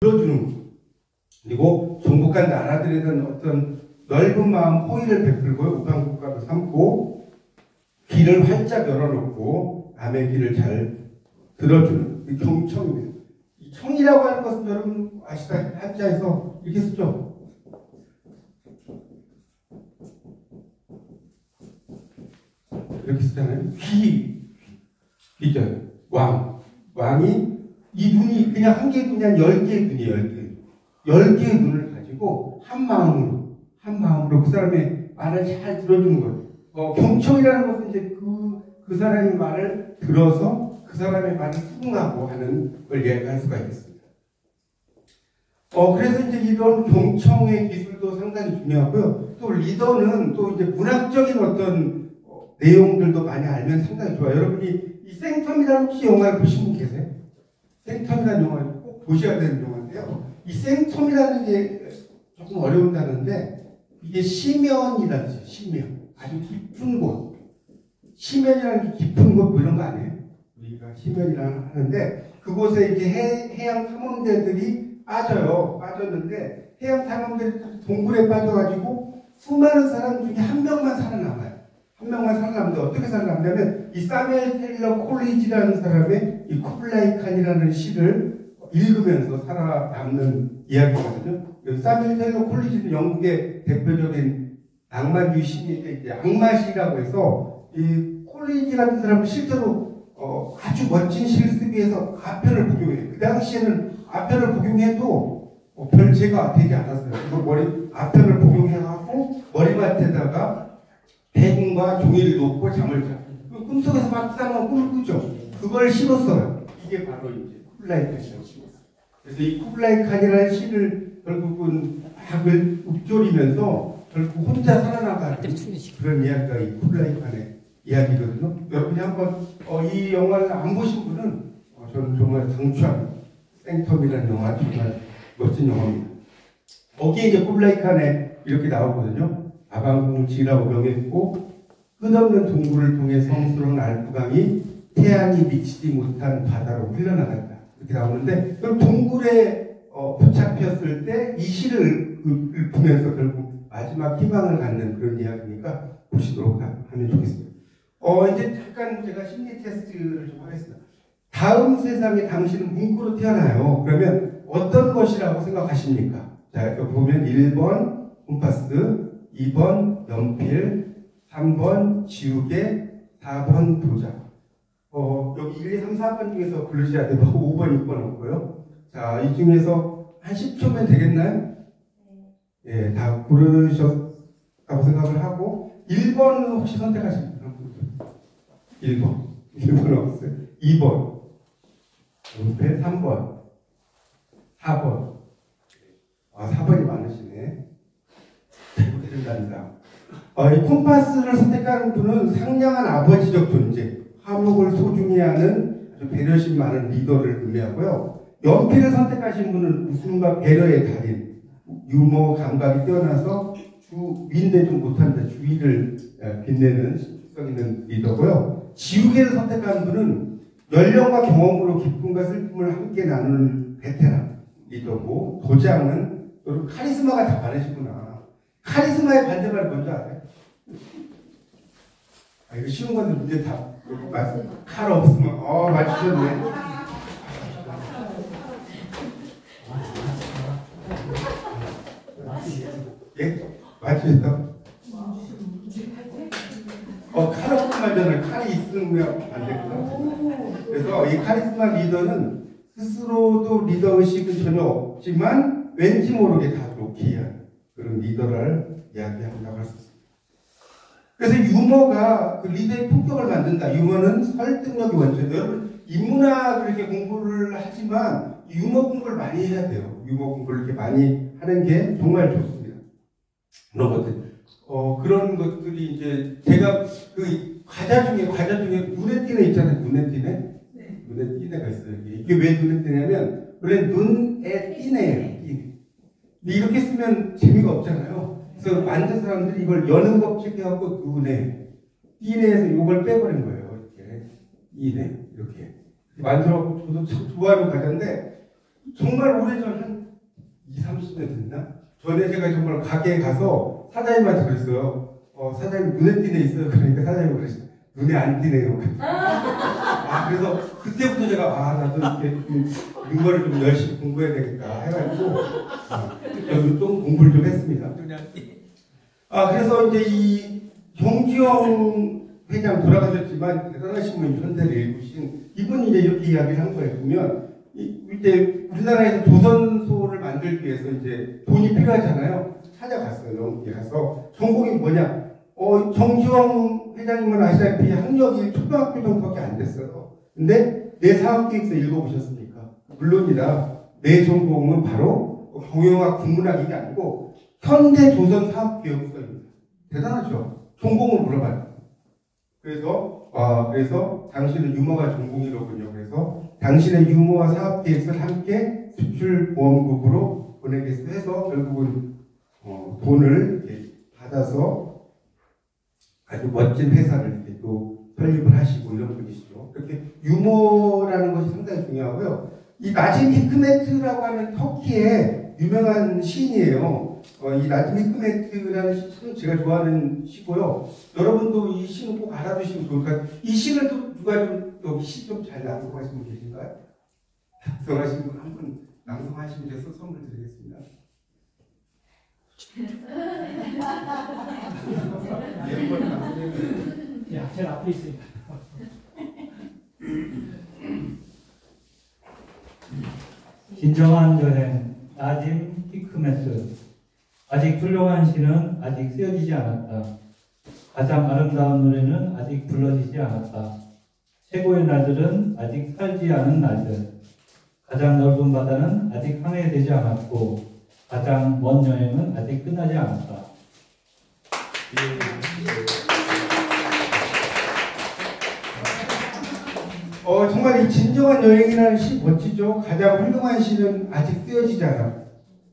들어주는 것. 그리고 종북한 나라들에 대한 어떤 넓은 마음 호의를 베풀고 우방국가도 삼고 귀를 활짝 열어놓고 남의 귀를 잘 들어주는 경청입니다. 이 청이라고 하는 것은 여러분 아시다시피 한자에서 이렇게 쓰죠. 이렇게 쓰잖아요. 귀죠. 왕이 이 눈이 그냥 한 개의 눈이 아니라 10개의 눈이에요. 10개의 눈을 가지고 한 마음으로 그 사람의 말을 잘 들어주는 거예요. 경청이라는 것은 이제 그 사람의 말을 들어서 그 사람의 말을 수긍하고 하는 걸 이야기할 수가 있겠습니다. 그래서 이제 이런 경청의 기술도 상당히 중요하고요. 또 리더는 또 이제 문학적인 어떤 내용들도 많이 알면 상당히 좋아요. 여러분이 이 생텀이라는 혹시 영화를 보신 분 계세요? 생텀이라는 영화를 꼭 보셔야 되는 영화인데요. 이 생텀이라는 게 조금 어려운 단어인데 이게 심연이라는 뜻이에요. 심연. 아주 깊은 곳. 심연이라는 게 깊은 곳 뭐 이런 거 아니에요? 우리가 심연이라고 하는데 그곳에 이제 해양 탐험대들이 빠졌는데 해양 탐험대들이 동굴에 빠져가지고 수많은 사람 중에 한 명만 살아남아요. 한 명만 살아남는데 어떻게 살아남냐면 이 사멜 테일러 콜리지라는 사람의 이 쿠블라이 칸이라는 시를 읽으면서 살아남는 이야기거든요. 사멜 테일러 콜리지는 영국의 대표적인 낭만주의 시인인데 이제 악마시라고 해서 이 콜리지 같은 사람은 실제로 아주 멋진 시를 쓰기 위해서 아편을 복용해요. 그 당시에는 아편을 복용해도 별 죄가 되지 않았어요. 그거 아편을 복용해갖고 머리맡에다가 대군과 종이를 놓고 잠을 자. 꿈속에서 막 이상한 꿈을 꾸죠. 그걸 실었어요. 이게 바로 이제 쿠블라이 칸이라고 실었어요. 그래서 이 쿠블라이 칸이라는 시를 결국은 악을 읊조리면서 결국 혼자 살아나가는 그런 이야기가 이 쿠블라이 칸의 이야기거든요. 여러분이 한번 이 영화를 안 보신 분은 저는 정말 강추합니다. 생텀이라는 영화 정말 멋진 영화입니다. 거기에 이제 쿠블라이 칸에 이렇게 나오거든요. 아방궁지라고 명했고 끝없는 동굴을 통해 성스러운 알프강이 태양이 미치지 못한 바다로 흘러나간다. 이렇게 나오는데 그럼 동굴에 붙잡혔을 때 이 시를 읊으면서 결국 마지막 희망을 갖는 그런 이야기니까 보시도록 하면 좋겠습니다. 이제 잠깐 제가 심리 테스트를 좀 하겠습니다. 다음 세상에 당신은 문구로 태어나요. 그러면 어떤 것이라고 생각하십니까? 자, 여기 보면 1번 콤파스, 2번 연필, 3번 지우개, 4번 도장. 여기 1, 2, 3, 4번 중에서 고르셔야 되고 5번, 6번 없고요. 자, 이 중에서 한 10초면 되겠나요? 예, 다 고르셨다고 생각을 하고 1번은 혹시 선택하십니까? 1번 없어요. 2번 연필, 3번, 4번. 4번이 많으시네. 이 콤파스를 선택하는 분은 상냥한 아버지적 존재, 화목을 소중히 하는 아주 배려심 많은 리더를 의미하고요. 연필을 선택하신 분은 웃음과 배려의 달인, 유머 감각이 뛰어나서 주위인데 좀 못한다. 주위를 빛내는 신축성 있는 리더고요. 지우개를 선택하는 분은 연령과 경험으로 기쁨과 슬픔을 함께 나누는 베테랑 리더고, 도장은 여러분 카리스마가 다 많으시구나. 카리스마의 반대말이 뭔지 아세요? 이거 쉬운 건데 문제 다 칼 없으면 맞추셨네. 예? 맞추셨다? 칼 없으면 말잖아요. 칼이 있으면 안 되거든요. 그래서 이 카리스마 리더는 스스로도 리더의식은 전혀 없지만 왠지 모르게 다 좋게 하는 그런 리더를 이야기한다고 할 수 있습니다. 그래서 유머가 그 리더의 품격을 만든다. 유머는 설득력이 원천이에요. 여러분 인문학을 이렇게 공부를 하지만 유머 공부를 많이 해야 돼요. 유머 공부를 이렇게 많이 하는 게 정말 좋습니다. 그런 것들. 그런 것들이 이제 제가 그 과자 중에 눈에 띄네 있잖아요. 눈에 띄네. 네. 눈에 띄네가 있어요. 이게 왜 눈에 띄냐면 원래 눈에 띄네예요. 띄네. 근데 이렇게 쓰면 재미가 없잖아요. 그래서 많은 사람들이 이걸 여는 법칙 해갖고 눈에 띄네에서 이걸 빼버린 거예요. 이렇게 띄네 이렇게 만들어갖고 저도 참 좋아하는 과자인데 정말 오래전 한 20, 30년 됐나? 전에 제가 정말 가게에 가서 사장님한테 그랬어요. 사장님 눈에 띄네 있어요. 그러니까 사장님이 그랬어요. 눈에 안 띄네요. 그래서 그때부터 제가 나도 이렇게 이런 거를 좀 열심히 공부해야 되겠다 해가지고 저도 좀 공부를 좀 했습니다. 그래서 이제 이 정주영 회장 돌아가셨지만 대단하신 분이 현대를 일구신 이분이 이제 이렇게 이야기를 한 거예요. 보면 이제 우리나라에서 조선소를 만들기 위해서 이제 돈이 필요하잖아요. 찾아갔어요. 영국에 가서 전공이 뭐냐? 정주영 회장님은 아시다시피 학력이 초등학교 정도밖에 안 됐어요. 근데 내 사업계획서 읽어보셨습니까? 물론이다. 내 전공은 바로 경영학, 국문학이 아니고 현대조선 사업계획서입니다. 대단하죠? 전공을 물어봐요. 그래서 당신은 유머가 전공이로군요. 그래서 당신의 유머와 사업계획서를 함께 수출보험국으로 보내겠어 해서 결국은 돈을 이렇게 받아서 아주 멋진 회사를 이렇게 또 설립을 하시고 이런 분이시죠. 그렇게 유머라는 것이 상당히 중요하고요. 이 나짐 히크메트라고 하는 터키의 유명한 시인이에요. 이 나짐 히크메트라는 시는 제가 좋아하는 시고요. 여러분도 이 시는 꼭 알아두시면 좋을 것 같아요. 이 시를 또 누가 좀 여기 시 좀 잘 낭송하시는 분 계신가요? 낭송하시는 분 한 분 낭송하시면 돼서 선물 드리겠습니다. 제일 앞에 있으니까. 진정한 여행, 나짐 히크메트. 아직 훌륭한 시는 아직 쓰여지지 않았다. 가장 아름다운 노래는 아직 불러지지 않았다. 최고의 날들은 아직 살지 않은 날들. 가장 넓은 바다는 아직 항해되지 않았고, 가장 먼 여행은 아직 끝나지 않았다. 정말 이 진정한 여행이라는 시 멋지죠? 가장 훌륭한 시는 아직 쓰여지지 않았고,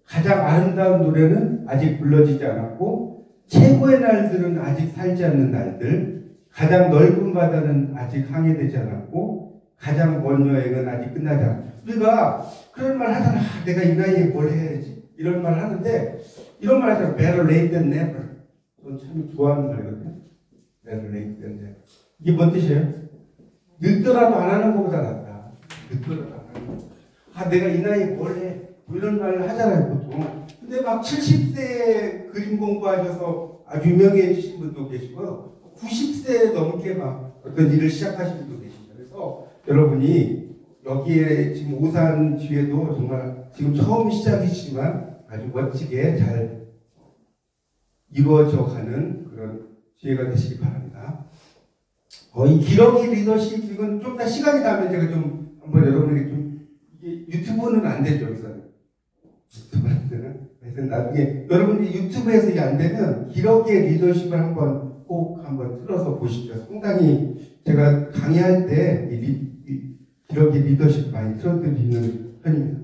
가장 아름다운 노래는 아직 불러지지 않았고, 최고의 날들은 아직 살지 않는 날들, 가장 넓은 바다는 아직 항해되지 않았고, 가장 먼 여행은 아직 끝나지 않았다. 우리가 그런 말 하잖아. 내가 이 나이에 뭘 해야지. 이런 말 하는데, 이런 말 하잖아. Better late than never. 저는 참 좋아하는 말이거든요. Better late than never. 이게 뭔 뜻이에요? 늦더라도 안 하는 것보다 낫다. 늦더라도 안 하는 거. 내가 이 나이에 뭘 해. 뭐 이런 말을 하잖아요, 보통. 근데 막 70세에 그림 공부하셔서 아주 유명해지신 분도 계시고요. 90세 넘게 막 어떤 일을 시작하신 분도 계십니다. 그래서 여러분이 여기에 지금 오산 뒤에도 정말 지금 처음 시작이지만 아주 멋지게 잘 이루어져 가는 그런 기회가 되시기 바랍니다. 이 기러기 리더십, 이건 좀 더 시간이 나면 제가 좀 한번 여러분에게 좀, 이게 유튜브는 안 되죠, 여기서는. 유튜브는. 그래서 나중에 여러분이 유튜브에서 이게 안 되면 기러기의 리더십을 꼭 한번 틀어서 보십시오. 상당히 제가 강의할 때 기러기 리더십 많이 틀어드리는 편입니다.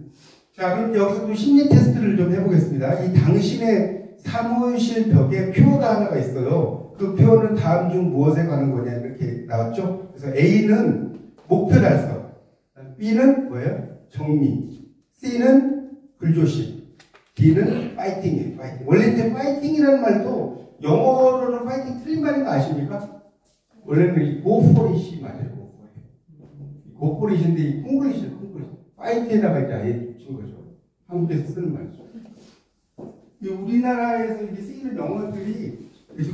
자, 그럼 여기서 또 심리 테스트를 좀 해보겠습니다. 이 당신의 사무실 벽에 표가 하나가 있어요. 그 표는 다음 중 무엇에 관한 거냐 이렇게 나왔죠. 그래서 A는 목표 달성, B는 뭐예요? 정리, C는 불조심, D는 파이팅이에요. 파이팅. 원래 이제 파이팅이라는 말도 영어로는 파이팅 틀린 말인 거 아십니까? 원래는 go for it 맞아요. go for it인데 이 콩글리시예요. 콩글리시. 파이팅에다가 이제 아예 붙인 거죠. 한국에서 쓰는 말이죠. 우리나라에서 이렇게 쓰이는 영어들이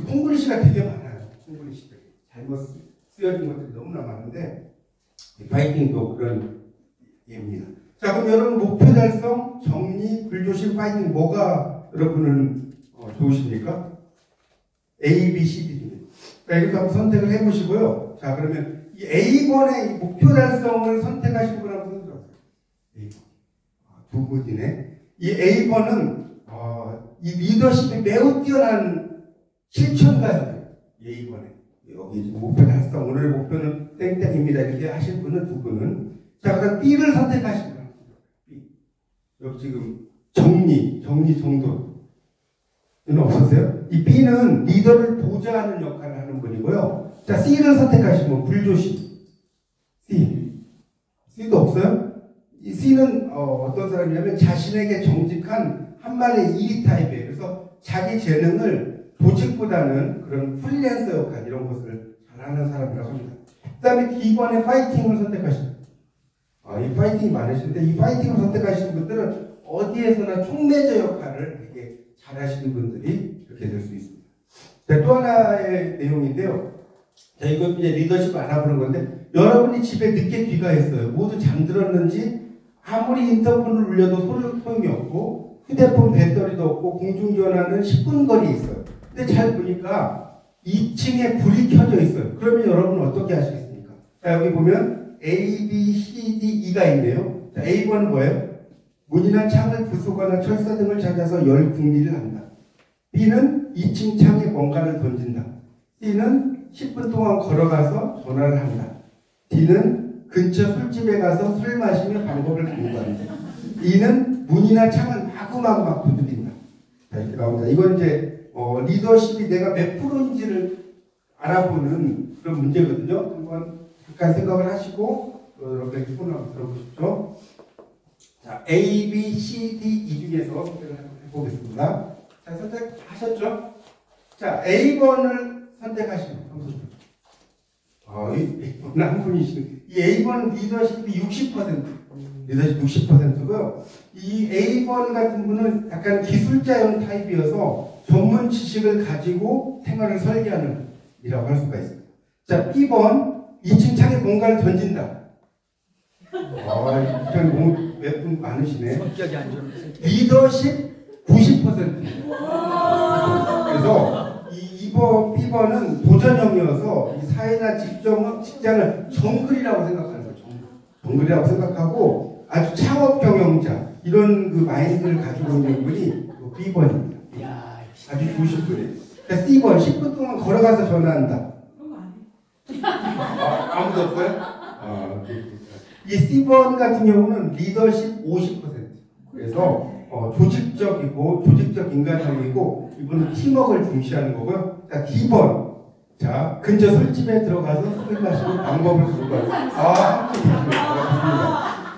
콩글리시가 되게 많아요. 콩글리시들이 잘못 쓰여진 것들이 너무나 많은데 파이팅도 그런 예입니다. 자, 그럼 여러분 목표 달성, 정리, 불조심, 파이팅 뭐가 여러분은 좋으십니까? A, B, C, D입니다. 자, 이렇게 한번 선택을 해보시고요. 자, 그러면 이 A번의 목표 달성을 선택하신 분 한번 손 들어보세요. A번. 두 분이네. 이 A번은 이 리더십이 매우 뛰어난 실천가예요. A번에. 여기 지금 목표 달성, 오늘의 목표는 땡땡입니다. 이렇게 하실 분은 두 분은. 자, 그다음 B를 선택하신 분. B. 여기 지금 정리 정돈. 이는 없었어요? 이 B는 리더를 보좌하는 역할을 하는 분이고요. 자, C를 선택하시면 불조심. C도 없어요? 이 C는 어떤 사람이냐면 자신에게 정직한 한말의 E 타입이에요. 그래서 자기 재능을 조직보다는 그런 프리랜서 역할 이런 것을 잘하는 사람이라고 합니다. 그 다음에 D번에 파이팅을 선택하십니다. 이 파이팅이 많으신데 이 파이팅을 선택하시는 분들은 어디에서나 촉매제 역할을 되게 잘하시는 분들이 이렇게 될 수 있습니다. 자, 또 하나의 내용인데요. 자, 이거 이제 리더십 알아보는 건데 여러분이 집에 늦게 귀가했어요. 모두 잠들었는지 아무리 인터폰을 울려도 소용이 없고 휴대폰 배터리도 없고 공중전화는 10분 거리에 있어요. 근데 잘 보니까 2층에 불이 켜져 있어요. 그러면 여러분은 어떻게 하시겠습니까? 자, 여기 보면 A, B, C, D, E가 있네요. 자, A번은 뭐예요? 문이나 창을 부수거나 철사 등을 찾아서 열 궁리를 한다. B는 2층 창에 뭔가를 던진다. C는 10분 동안 걸어가서 전화를 한다. D는 근처 술집에 가서 술 마시며 방법을 공부한다. E는 문이나 창을 마구마구 막 두드린다. 자, 이렇게 나옵니다. 이건 이제 리더십이 내가 몇 프로인지를 알아보는 그런 문제거든요. 한번 잠깐 생각을 하시고 이렇게 손을 한번 들어보십시오. 자, A, B, C, D, E 중에서 선택을 한번 해보겠습니다. 자, 선택하셨죠? 자, A번을 선택하시면 A번은 한 분이시는 이 A번은 리더십이 60%, 리더십 60%고요. 이 A번 같은 분은 약간 기술자형 타입이어서 전문 지식을 가지고 생활을 설계하는 이라고 할 수가 있습니다. 자, B번 2층 창에 뭔가를 던진다. 몇 분 많으시네. 성격이 안 좋은 리더십 90%. 그래서 B번은 도전형이어서 이 사회나 직장을 정글이라고 생각하는 거죠. 정글이라고 생각하고 아주 창업 경영자 이런 그 마인드를 가지고 있는 분이 B번입니다. 아주 좋으신 분이에요. C번 10분 동안 걸어가서 전화한다. 아무도 없어요? 이 C번 같은 경우는 리더십 50%. 그래서 조직적이고 조직적 인간형이고 이분은 팀워크를 중시하는 거고요. 자, D번. 자, 근처 술집에 들어가서 술 마시는 방법을 공부한다.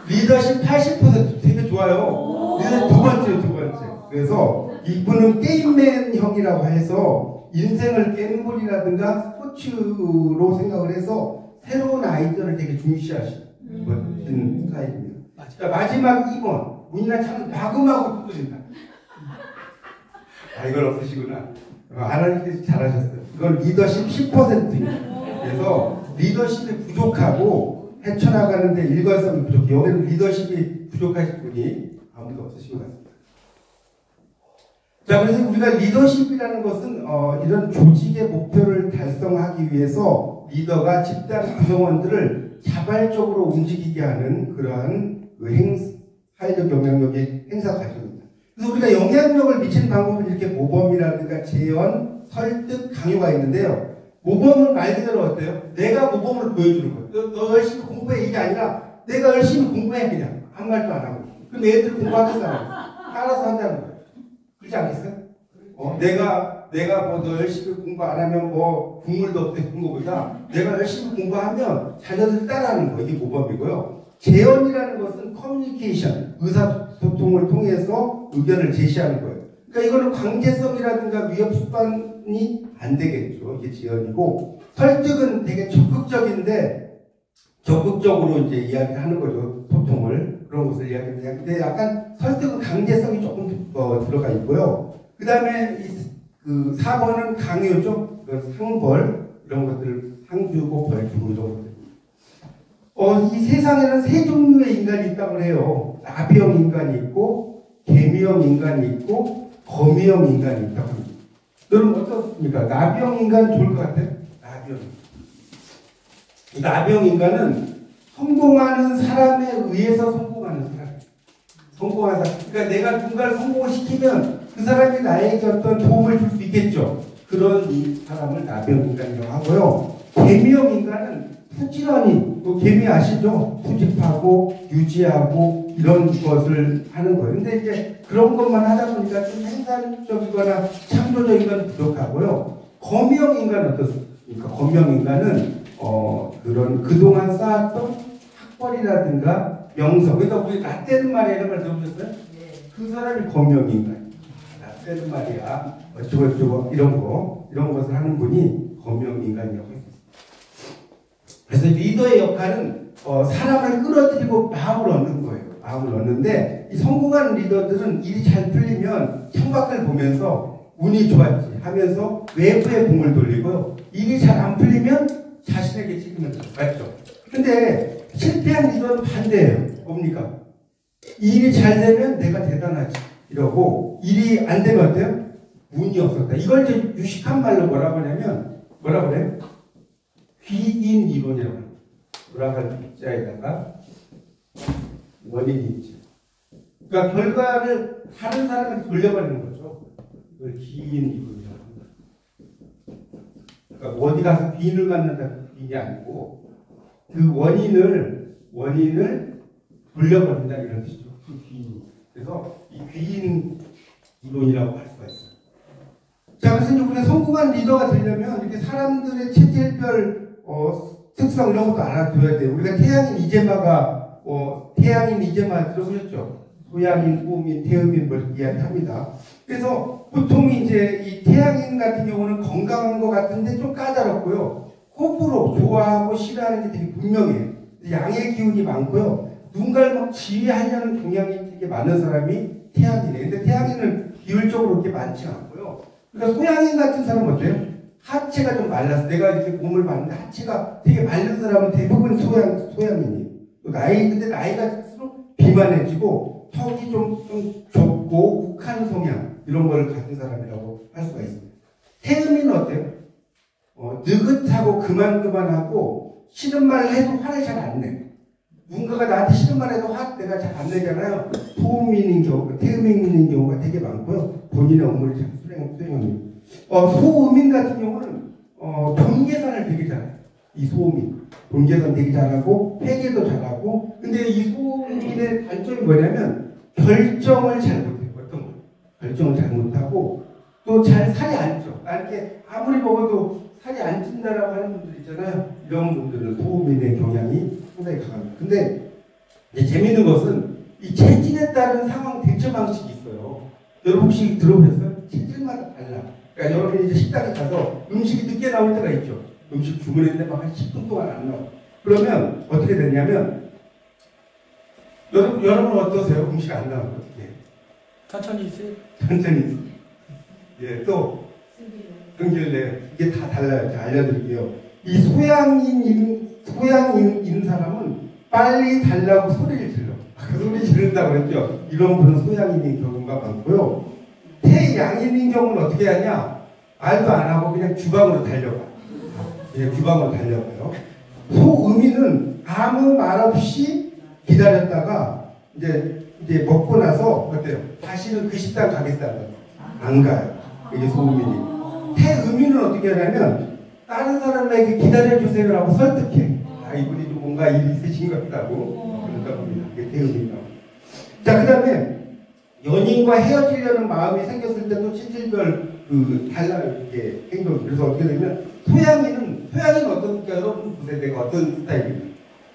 리더십 80% 되게 좋아요. 리더십 두 번째. 그래서 이분은 게임맨형이라고 해서 인생을 게임볼이라든가 스포츠로 생각을 해서 새로운 아이디어를 되게 중시하시는 스타일입니다. 자, 마지막 2번. 문이나 창을 마구마구 두드린다. 이건 없으시구나. 하나님께서 잘하셨어요. 이건 리더십 10%입니다. 그래서 리더십이 부족하고 헤쳐나가는데 일관성이 부족해요. 여기는 리더십이 부족하신 분이 아무도 없으신 것 같습니다. 자, 그래서 우리가 리더십이라는 것은 이런 조직의 목표를 달성하기 위해서 리더가 집단 구성원들을 자발적으로 움직이게 하는 그러한 사회적 영향력의 행사 과정입니다. 그래서 우리가 영향력을 미치는 방법은 이렇게 모범이라든가 재현, 설득, 강요가 있는데요. 모범은 말 그대로 어때요? 내가 모범을 보여주는 거예요. 너 열심히 공부해 이게 아니라 내가 열심히 공부해 그냥 아무 말도 안 하고. 그럼 애들 공부하겠어? 알아서 한다는 거예요. 그렇지 않겠어요? 내가 뭐 너 열심히 공부 안 하면 뭐 국물도 없대 그런 거보다 내가 열심히 공부하면 자녀들 따라하는 거 이게 모범이고요. 재현이라는 것은 커뮤니케이션, 의사소통을 통해서 의견을 제시하는 거예요. 그러니까 이거는 강제성이라든가 위협 수반이 안 되겠죠. 이게 재현이고 설득은 되게 적극적인데 적극적으로 이제 이야기를 하는 거죠. 소통을 그런 것을 이야기합니다. 근데 약간 설득은 강제성이 조금 들어가 있고요. 그 다음에 그 4번은 강요죠. 상벌 이런 것들 상 주고 벌 주고 이런 것들. 이 세상에는 세 종류의 인간이 있다고 해요. 나비형 인간이 있고 개미형 인간이 있고 거미형 인간이 있다고 합니다. 여러분 어떻습니까? 나비형 인간 좋을 것 같아요? 나비형 인간은 성공하는 사람에 의해서 성공하는 사람. 그러니까 내가 누군가를 성공을 시키면 그 사람이 나에게 어떤 도움을 줄 수 있겠죠. 그런 이 사람을 나비형 인간이라고 하고요. 개미형 인간은 부지런히, 개미 아시죠? 수집하고 유지하고 이런 것을 하는 거예요. 근데 이제 그런 것만 하다 보니까 좀 생산적이거나 창조적인 건 부족하고요. 거미형 인간은 어떻습니까? 거미형 인간은 그런 그동안 쌓았던 학벌이라든가 명성. 그러니까 우리 라떼는 말이야 이런 말 들어보셨어요? 그 사람이 거명인간. 라떼는 말이야 어쩌고 이런 것을 하는 분이 거명인간이라고 했어요. 그래서 리더의 역할은 사람을 끌어들이고 마음을 얻는 거예요. 마음을 얻는데 이 성공하는 리더들은 일이 잘 풀리면 창밖을 보면서 운이 좋았지 하면서 외부에 공을 돌리고요. 일이 잘 안 풀리면 자신에게 책임을 져요. 맞죠? 근데 실패한 리더는 반대예요. 뭡니까? 일이 잘 되면 내가 대단하지 이러고 일이 안 되면 어때요? 운이 없었다. 이걸 이제 유식한 말로 뭐라고 하냐면 뭐라고 그래요? 귀인 이론이라고 합니다. 돌아갈 빗자에다가 원인이 있죠. 그러니까 결과를 다른 사람한테 돌려버리는 거죠. 이걸 귀인 이론이라고 합니다. 그러니까 어디 가서 빈을 갖는다 이게 아니고 그 원인을 돌려버린다 이런 뜻이죠. 그 귀인. 그래서 이 귀인 이론이라고 할 수가 있어요. 자, 그래서 이제 우리가 성공한 리더가 되려면 이렇게 사람들의 체질별 특성 이런 것도 알아둬야 돼요. 우리가 태양인 이재마 들어보셨죠? 소양인, 호음인, 태음인 뭐 이렇게 이야기합니다. 그래서 보통 이제 이 태양인 같은 경우는 건강한 것 같은데 좀 까다롭고요. 호불호, 좋아하고 싫어하는 게 되게 분명해요. 양의 기운이 많고요. 누군가를 막 지휘하려는 경향이 되게 많은 사람이 태양인이에요. 근데 태양인은 비율적으로 그렇게 많지 않고요. 그러니까 소양인 같은 사람은 어때요? 하체가 좀 말라서 내가 이렇게 몸을 봤는데 하체가 되게 마른 사람은 대부분 소양인이에요. 근데 나이가 들수록 비만해지고 턱이 좀 좁고 욱한 성향 이런 걸 가진 사람이라고 할 수가 있습니다. 태음인은 어때요? 느긋하고 그만하고 싫은 말을 해도 화를 잘 안 내. 누군가가 나한테 싫은 말 해도 내가 잘 안 내잖아요. 소음인인 경우가, 태음인인 경우가 되게 많고요. 본인의 업무를 잘 수행합니다. 소음인 같은 경우는 돈 계산을 되게 잘해요. 이 소음인. 돈 계산 되게 잘하고 회계도 잘하고 근데 이 소음인의 단점이 뭐냐면 결정을 잘 못해요. 어떤 거 결정을 잘 못하고 또 잘 살이 안 쪄. 이렇게 아무리 먹어도 살이 안 찐다라고 하는 분들 있잖아요. 이런 분들은 소음인의 경향이 상당히 강합니다. 근데 이제 재밌는 것은 이 체질에 따른 상황 대처 방식이 있어요. 여러분 혹시 들어보셨어요? 체질마다 달라. 그러니까 여러분이 이제 식당에 가서 음식이 늦게 나올 때가 있죠. 음식 주문했는데 막 한 10분 동안 안 나와. 그러면 어떻게 되냐면 여러분 어떠세요? 음식 안 나오면 어떻게 해요? 천천히 있어요. 천천히 있어요. 예, 또 등질래 이게 다 달라요. 제가 알려드릴게요. 이 소양인 사람은 빨리 달라고 소리를 질러. 그 소리 지른다고 그랬죠. 이런 분은 소양인인 경우가 많고요. 태양인인 경우는 어떻게 하냐? 말도 안 하고 그냥 주방으로 달려가. 그냥 주방으로 달려가요. 소음인은 아무 말 없이 기다렸다가 이제 먹고 나서 어때요? 다시는 그 식당 가겠다는 안 가요. 이게 소음인이. 태음인은 어떻게 하냐면 다른 사람에게 기다려주세요라고 설득해. 이분이 좀 뭔가 일이 있으신 것 같다고 그런가 봅니다. 이게 태음인이라고. 자, 그 다음에 연인과 헤어지려는 마음이 생겼을 때도 체질별 달라요. 이렇게 행동이. 그래서 어떻게 되면 소양인은 어떻습니까? 여러분 보세요. 내가 어떤 스타일입니까?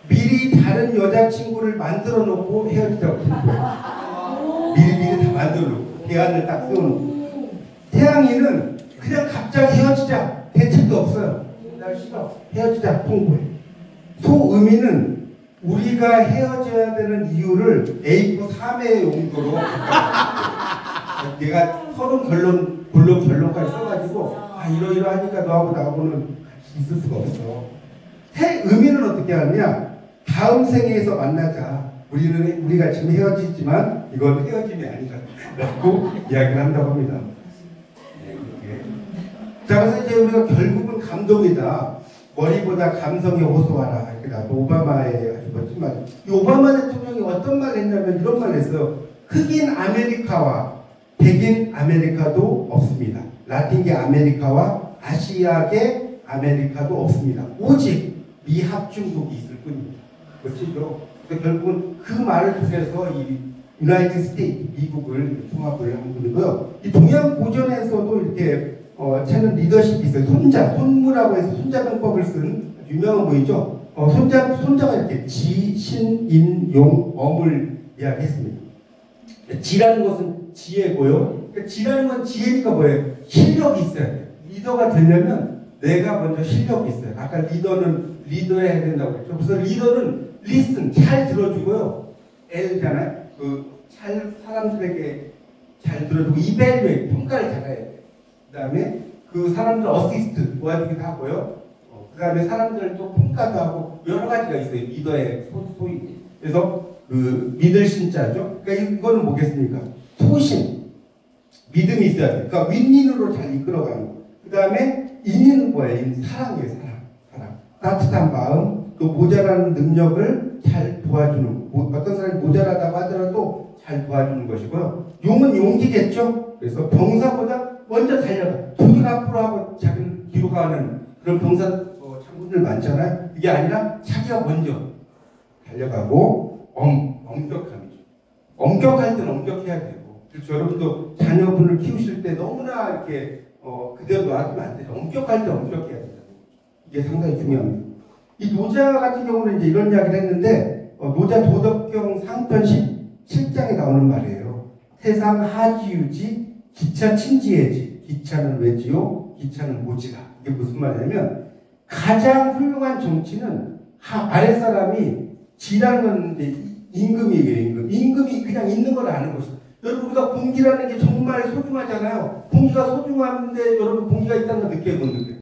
미리 다른 여자친구를 만들어 놓고 헤어지자고 생각해요. 미리 다 만들어 놓고 대안을 딱 세워놓고. 태양인은 그냥 갑자기 헤어지자. 대책도 없어요. 날 싫어. 헤어지자. 통보해. 소음인은 우리가 헤어져야 되는 이유를 A4 3회 용도로 내가 서로 결론까지 써가지고 이러이러하니까 너하고 나하고는 같이 있을 수가 없어. 태음인은 어떻게 하느냐? 다음 생에서 만나자. 우리가 지금 헤어지지만 이건 헤어짐이 아니다. 라고 이야기를 한다고 합니다. 자, 그래서 이제 우리가 결국은 감동이다. 머리보다 감성이 호소하라. 이렇게 나도 오바마의 아주 멋진 말. 이 오바마 대통령이 어떤 말을 했냐면 이런 말을 했어요. 흑인 아메리카와 백인 아메리카도 없습니다. 라틴계 아메리카와 아시아계 아메리카도 없습니다. 오직 미합중국이 있을 뿐입니다. 그렇죠? 그래서 결국은 그 말을 통해서 이 유나이티드 스테이트, 미국을 통합을 한 분이고요. 이 동양 고전에서도 이렇게 찾는 리더십이 있어요. 손무라고 해서 손자병법을 쓴 유명한 분이죠. 손자가 이렇게 지, 신, 인, 용, 엄을 이야기했습니다. 지라는 것은 지혜고요. 그러니까 지라는 건 지혜니까 뭐예요? 실력이 있어야 돼요. 리더가 되려면 내가 먼저 실력이 있어요. 아까 리더는 리더해야 된다고 그랬죠. 그래서 리더는 listen, 잘 들어주고요. L잖아요. 잘 사람들에게 잘 들어주고 evaluate, 평가를 잘해야 돼요. 그 다음에 그 사람들 어시스트 도와주기도 하고요. 그 다음에 사람들을 또 평가도 하고 여러 가지가 있어요. 리더의 소위. 그래서 믿을 신자죠. 그러니까 이거는 뭐겠습니까? 소신, 믿음이 있어야 돼요. 그러니까 윈윈으로 잘 이끌어가는 거. 그 다음에 인은 뭐예요? 사랑이에요. 사랑. 따뜻한 마음, 또 모자라는 능력을 잘 도와주는 거. 어떤 사람이 모자라다고 하더라도 잘 도와주는 것이고요. 용은 용기겠죠. 그래서 병사보다 먼저 달려가. 조직 앞으로 하고 자기는 뒤로 가는 그런 병사 장군들 많잖아요. 이게 아니라 자기가 먼저 달려가고 엄격함이죠. 엄격할 때는 엄격해야 되고. 그렇죠. 여러분도 자녀분을 키우실 때 너무나 이렇게 그대로 놔두면 안 되죠. 엄격할 때 엄격해야 된다는 거죠. 이게 상당히 중요합니다. 이 노자 같은 경우는 이제 이런 이야기를 했는데 노자 도덕경 상편 17장에 나오는 말이에요. 태상 하지유지 기차 친지해지. 기차는 왜지요? 기차는 모지라. 이게 무슨 말이냐면 가장 훌륭한 정치는 아랫사람이 지라는 건 이제 임금이에요. 임금이 그냥 있는 걸 아는 것이다. 여러분 우리가 공기라는 게 정말 소중하잖아요. 공기가 소중한데 여러분 공기가 있다는 걸 느껴요, 못 느껴요?